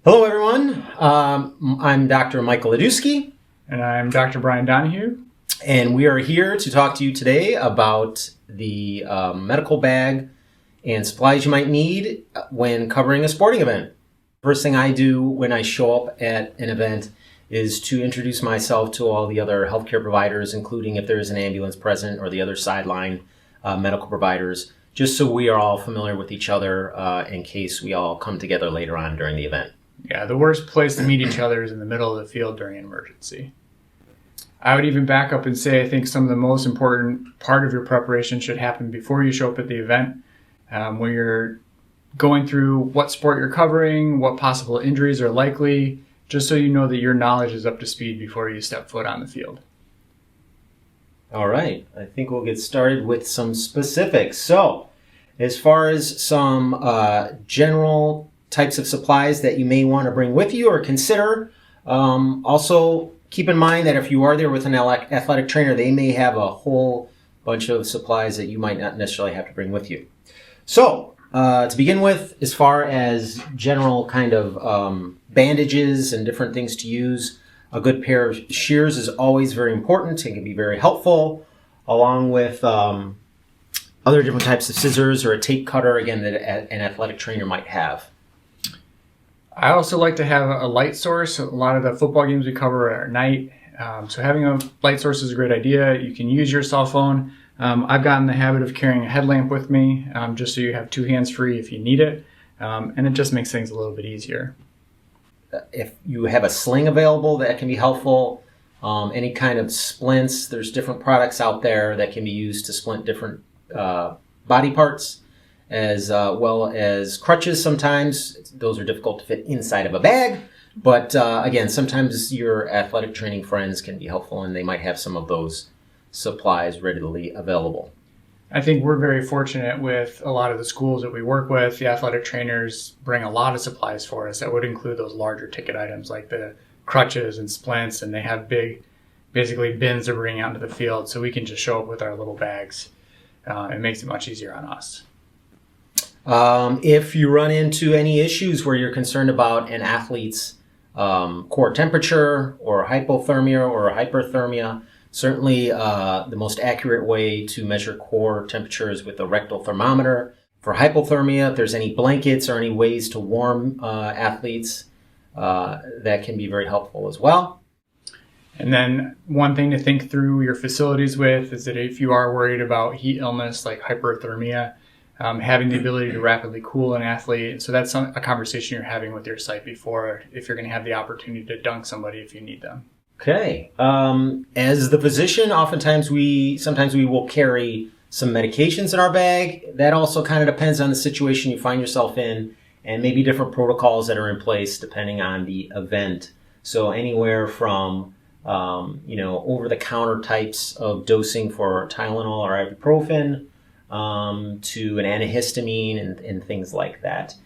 Hello, everyone. I'm Dr. Michael Ladusky. And I'm Dr. Brian Donahue. And we are here to talk to you today about the medical bag and supplies you might need when covering a sporting event. First thing I do when I show up at an event is to introduce myself to all the other healthcare providers, including if there is an ambulance present or the other sideline medical providers, just so we are all familiar with each other in case we all come together later on during the event. Yeah, the worst place to meet each other is in the middle of the field during an emergency. I would even back up and say I think some of the most important part of your preparation should happen before you show up at the event, when you're going through what sport you're covering, what possible injuries are likely, just so you know that your knowledge is up to speed before you step foot on the field. All right, I think we'll get started with some specifics. So, as far as some general types of supplies that you may want to bring with you or consider, also keep in mind that if you are there with an athletic trainer, they may have a whole bunch of supplies that you might not necessarily have to bring with you. So, to begin with, as far as general kind of bandages and different things to use, a good pair of shears is always very important and can be very helpful, along with other different types of scissors or a tape cutter, again, that an athletic trainer might have. I also like to have a light source. A lot of the football games we cover are at night, so having a light source is a great idea. You can use your cell phone. I've gotten the habit of carrying a headlamp with me, just so you have two hands free if you need it, and it just makes things a little bit easier. If you have a sling available, that can be helpful. Any kind of splints, there's different products out there that can be used to splint different body parts, as well as crutches sometimes. Those are difficult to fit inside of a bag, but again, sometimes your athletic training friends can be helpful and they might have some of those supplies readily available. I think we're very fortunate with a lot of the schools that we work with. The athletic trainers bring a lot of supplies for us that would include those larger ticket items like the crutches and splints, and they have big, basically bins to bring out into the field, so we can just show up with our little bags. It makes it much easier on us. If you run into any issues where you're concerned about an athlete's core temperature or hypothermia or hyperthermia, certainly the most accurate way to measure core temperature is with a rectal thermometer. For hypothermia, if there's any blankets or any ways to warm athletes, that can be very helpful as well. And then one thing to think through your facilities with is that if you are worried about heat illness like hyperthermia, having the ability to rapidly cool an athlete. So that's a conversation you're having with your site before, if you're going to have the opportunity to dunk somebody if you need them. Okay. As the physician, sometimes we will carry some medications in our bag. That also kind of depends on the situation you find yourself in, and maybe different protocols that are in place depending on the event. So anywhere from over-the-counter types of dosing for Tylenol or ibuprofen, to an antihistamine and things like that.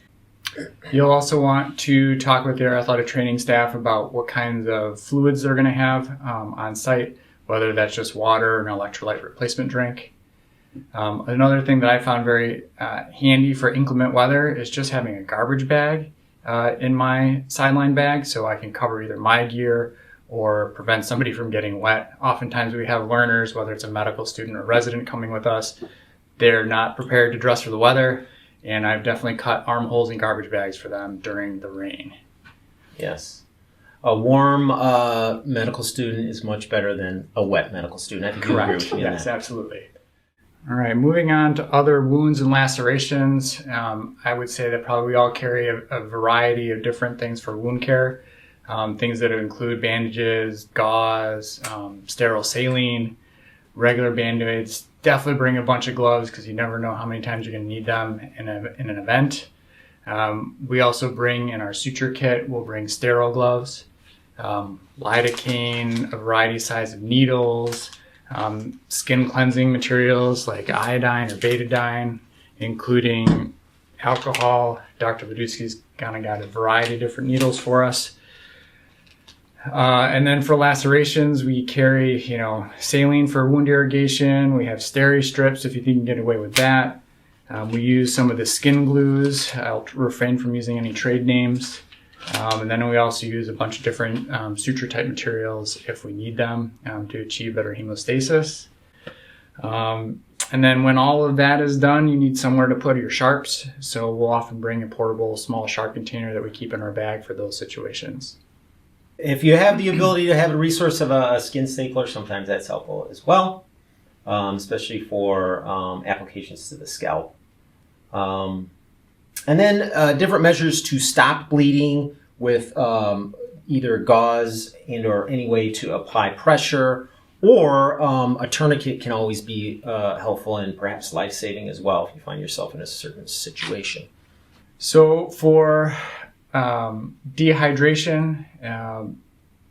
You'll also want to talk with your athletic training staff about what kinds of fluids they're going to have on site, whether that's just water or an electrolyte replacement drink. Another thing that I found very handy for inclement weather is just having a garbage bag in my sideline bag, so I can cover either my gear or prevent somebody from getting wet. Oftentimes we have learners, whether it's a medical student or resident coming with us, they're not prepared to dress for the weather, and I've definitely cut armholes in garbage bags for them during the rain. Yes. A warm medical student is much better than a wet medical student. I think you agree with me on Yes, that. absolutely. All right, moving on to other wounds and lacerations. I would say that probably we all carry a variety of different things for wound care. Things that include bandages, gauze, sterile saline, regular Band-Aids. Definitely bring a bunch of gloves because you never know how many times you're going to need them in an event. We also bring in our suture kit, we'll bring sterile gloves, lidocaine, a variety size of needles, skin cleansing materials like iodine or betadine, including alcohol. Dr. Ladusky's kind of got a variety of different needles for us. And then for lacerations, we carry, saline for wound irrigation. We have steri strips if you think you can get away with that. We use some of the skin glues. I'll refrain from using any trade names. And then we also use a bunch of different suture type materials if we need them to achieve better hemostasis. And then when all of that is done, you need somewhere to put your sharps. So we'll often bring a portable small sharp container that we keep in our bag for those situations. If you have the ability to have a resource of a skin stapler, sometimes that's helpful as well, especially for applications to the scalp. And then different measures to stop bleeding with either gauze and or any way to apply pressure, or a tourniquet can always be helpful and perhaps life-saving as well if you find yourself in a certain situation. So for dehydration,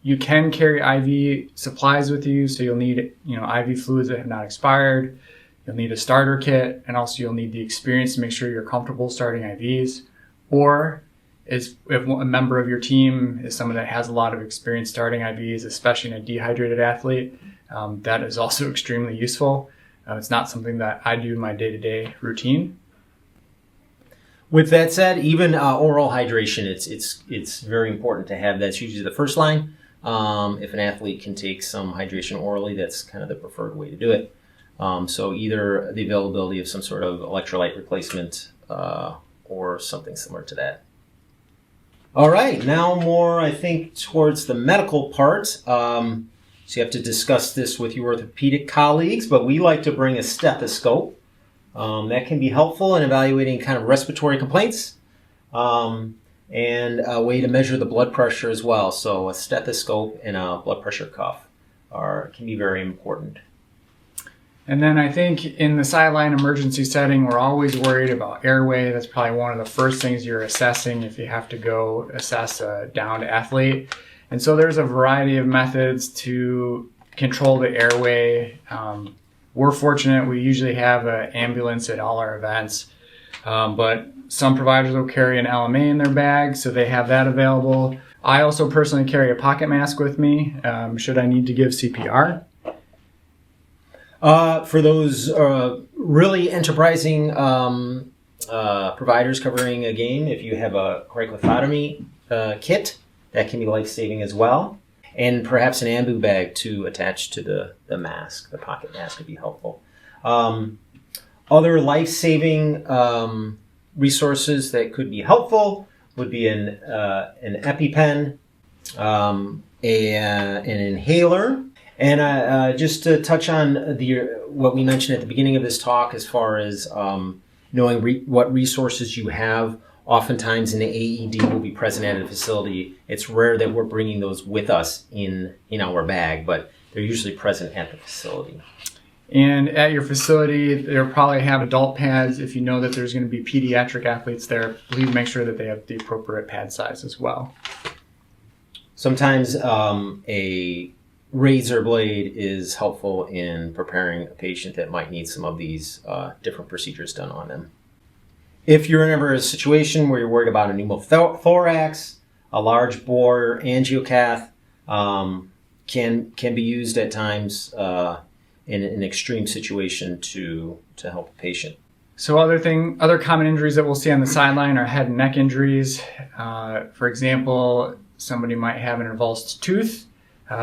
you can carry IV supplies with you. So you'll need, IV fluids that have not expired. You'll need a starter kit, and also you'll need the experience to make sure you're comfortable starting IVs. Or if a member of your team is someone that has a lot of experience starting IVs, especially in a dehydrated athlete, that is also extremely useful. It's not something that I do in my day-to-day routine. With that said, even oral hydration, it's very important to have. That's usually the first line. If an athlete can take some hydration orally, that's kind of the preferred way to do it. So either the availability of some sort of electrolyte replacement or something similar to that. All right, now more, I think, towards the medical part. So you have to discuss this with your orthopedic colleagues, but we like to bring a stethoscope. That can be helpful in evaluating kind of respiratory complaints and a way to measure the blood pressure as well. So a stethoscope and a blood pressure cuff can be very important. And then I think in the sideline emergency setting, we're always worried about airway. That's probably one of the first things you're assessing if you have to go assess a downed athlete. And so there's a variety of methods to control the airway. We're fortunate we usually have an ambulance at all our events, but some providers will carry an LMA in their bag, so they have that available. I also personally carry a pocket mask with me should I need to give CPR. For those really enterprising providers covering a game, if you have a cricothotomy kit, that can be life-saving as well. And perhaps an ambu bag to attach to the mask. The pocket mask would be helpful. Other life-saving resources that could be helpful would be an EpiPen, an inhaler, and just to touch on what we mentioned at the beginning of this talk as far as knowing what resources you have. Oftentimes an AED will be present at a facility. It's rare that we're bringing those with us in our bag, but they're usually present at the facility. And at your facility, they'll probably have adult pads. If you know that there's going to be pediatric athletes there, please make sure that they have the appropriate pad size as well. Sometimes a razor blade is helpful in preparing a patient that might need some of these different procedures done on them. If you're ever in a situation where you're worried about a pneumothorax, a large bore angiocath can be used at times in an extreme situation to help a patient. So other common injuries that we'll see on the sideline are head and neck injuries. For example, somebody might have an avulsed tooth.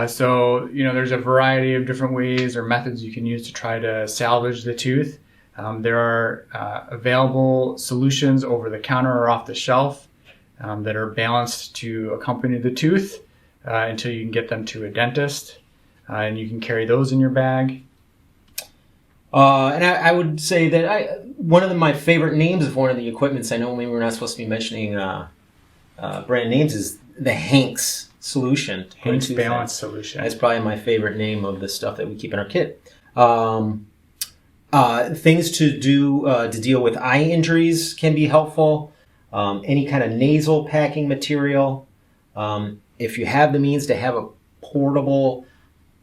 So there's a variety of different ways or methods you can use to try to salvage the tooth. There are available solutions over the counter or off the shelf that are balanced to accompany the tooth until you can get them to a dentist. And you can carry those in your bag. And I would say that one of my favorite names of one of the equipments, I know maybe we're not supposed to be mentioning brand names, is the Hanks solution. Hanks Balance Solution. That's probably my favorite name of the stuff that we keep in our kit. Things to do to deal with eye injuries can be helpful. Any kind of nasal packing material. If you have the means to have a portable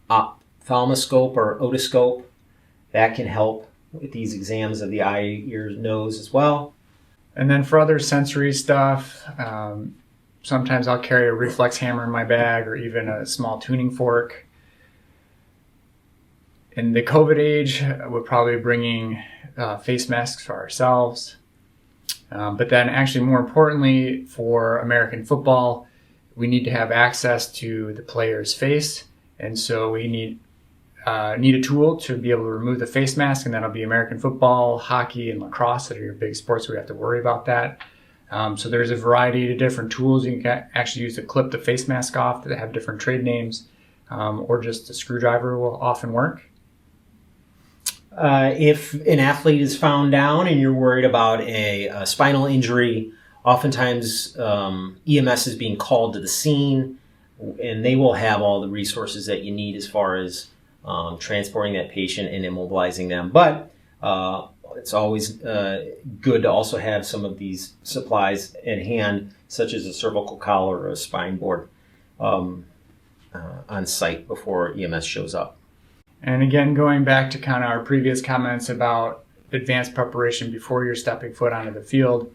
ophthalmoscope or otoscope, that can help with these exams of the eye, ear, nose as well. And then for other sensory stuff, sometimes I'll carry a reflex hammer in my bag or even a small tuning fork. In the COVID age, we're probably bringing face masks for ourselves. But then actually more importantly for American football, we need to have access to the player's face. And so we need a tool to be able to remove the face mask, and that'll be American football, hockey, and lacrosse that are your big sports. We have to worry about that. So there's a variety of different tools you can actually use to clip the face mask off that have different trade names, or just a screwdriver will often work. If an athlete is found down and you're worried about a spinal injury, oftentimes EMS is being called to the scene, and they will have all the resources that you need as far as transporting that patient and immobilizing them. But it's always good to also have some of these supplies at hand, such as a cervical collar or a spine board on site before EMS shows up. And again, going back to kind of our previous comments about advanced preparation before you're stepping foot onto the field,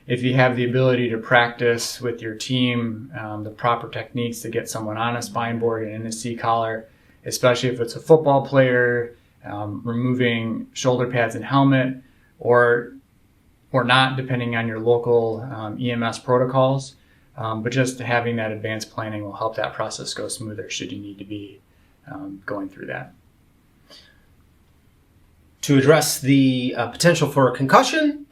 if you have the ability to practice with your team the proper techniques to get someone on a spine board and in a C-collar, especially if it's a football player, removing shoulder pads and helmet, or not, depending on your local EMS protocols. But just having that advanced planning will help that process go smoother should you need to be going through that. To address the potential for a concussion,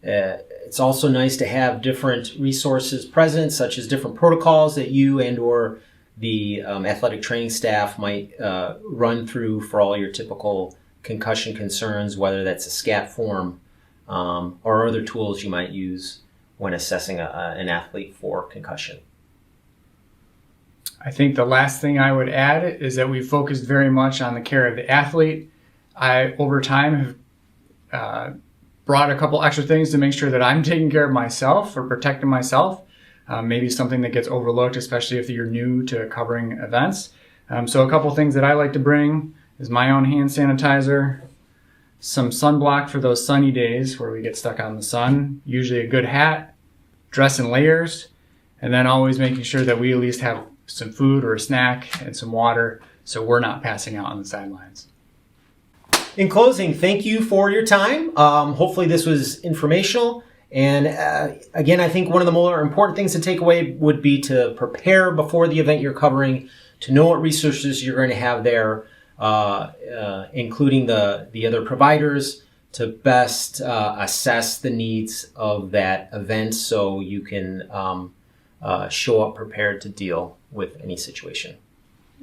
it's also nice to have different resources present, such as different protocols that you and or the athletic training staff might run through for all your typical concussion concerns, whether that's a SCAT form or other tools you might use when assessing an athlete for concussion. I think the last thing I would add is that we focused very much on the care of the athlete. I, over time, have brought a couple extra things to make sure that I'm taking care of myself or protecting myself. Maybe something that gets overlooked, especially if you're new to covering events. So a couple things that I like to bring is my own hand sanitizer, some sunblock for those sunny days where we get stuck out in the sun, usually a good hat, dress in layers, and then always making sure that we at least have some food or a snack and some water so we're not passing out on the sidelines. In closing, thank you for your time. Hopefully this was informational. And again, I think one of the more important things to take away would be to prepare before the event you're covering, to know what resources you're going to have there, including the other providers, to best assess the needs of that event so you can show up prepared to deal with any situation.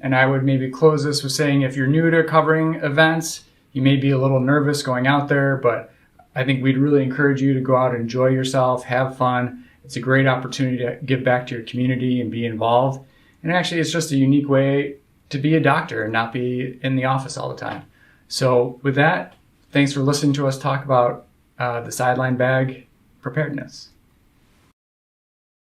And I would maybe close this with saying if you're new to covering events, you may be a little nervous going out there, but I think we'd really encourage you to go out and enjoy yourself, have fun. It's a great opportunity to give back to your community and be involved. And actually, it's just a unique way to be a doctor and not be in the office all the time. So with that, thanks for listening to us talk about the Sideline Bag preparedness.